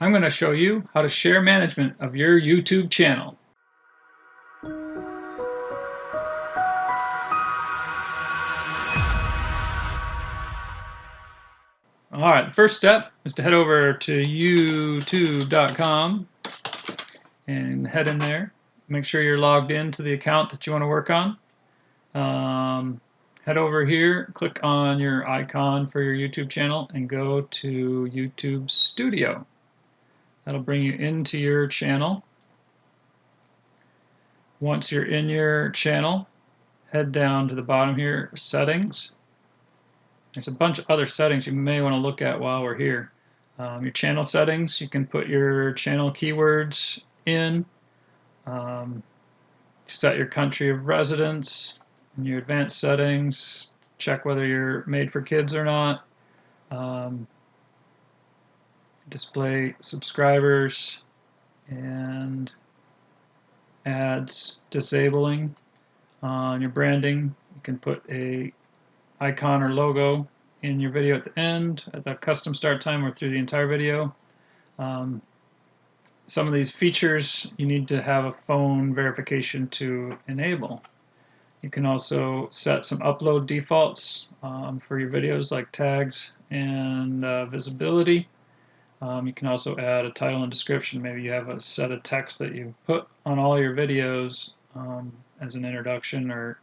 I'm going to show you how to share management of your YouTube channel. Alright, the first step is to head over to youtube.com and head in there. Make sure you're logged into the account that you want to work on. Head over here, click on your icon for your YouTube channel and go to YouTube Studio. That'll bring you into your channel. Once you're in your channel, head down to the bottom here, Settings. There's a bunch of other settings you may want to look at while we're here. Your channel settings, you can put your channel keywords in, set your country of residence. In your advanced settings, check whether you're made for kids or not. Display subscribers and ads disabling. On your branding, you can put a icon or logo in your video at the end, at the custom start time, or through the entire video. Some of these features you need to have a phone verification to enable. You can also set some upload defaults for your videos, like tags and visibility. You can also add a title and description. Maybe you have a set of text that you put on all your videos as an introduction or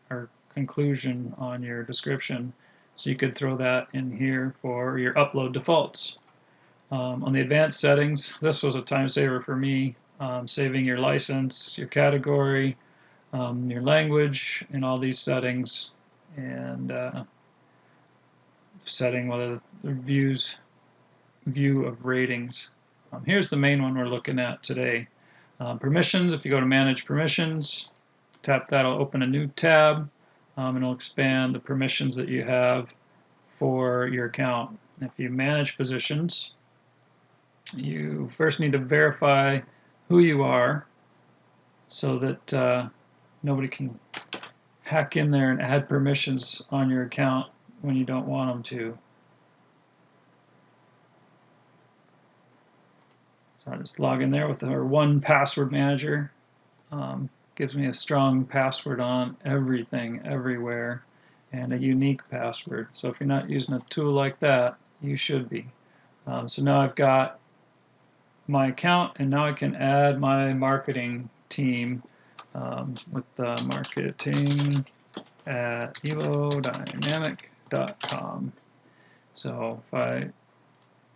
conclusion on your description. So you could throw that in here for your upload defaults. On the advanced settings, this was a time saver for me, saving your license, your category, your language, and all these settings, and setting whether the view of ratings. Here's the main one we're looking at today. Permissions. If you go to Manage Permissions, tap that, will open a new tab, and it'll expand the permissions that you have for your account. If you manage positions, you first need to verify who you are so that nobody can hack in there and add permissions on your account when you don't want them to. So I just log in there with our one password manager. Gives me a strong password on everything, everywhere, and a unique password. So if you're not using a tool like that, you should be. So now I've got my account, and now I can add my marketing team with marketing at evodynamic.com. So if I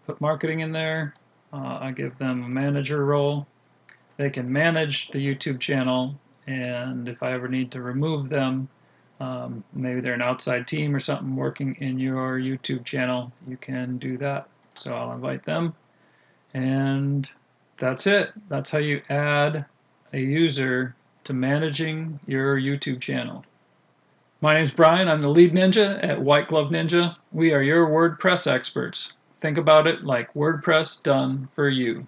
put marketing in there, I give them a manager role. They can manage the YouTube channel, and if I ever need to remove them, maybe they're an outside team or something working in your YouTube channel, you can do that. So I'll invite them, and that's it. That's how you add a user to managing your YouTube channel. My name's Brian. I'm the lead ninja at White Glove Ninja. We are your WordPress experts. Think about it like WordPress done for you.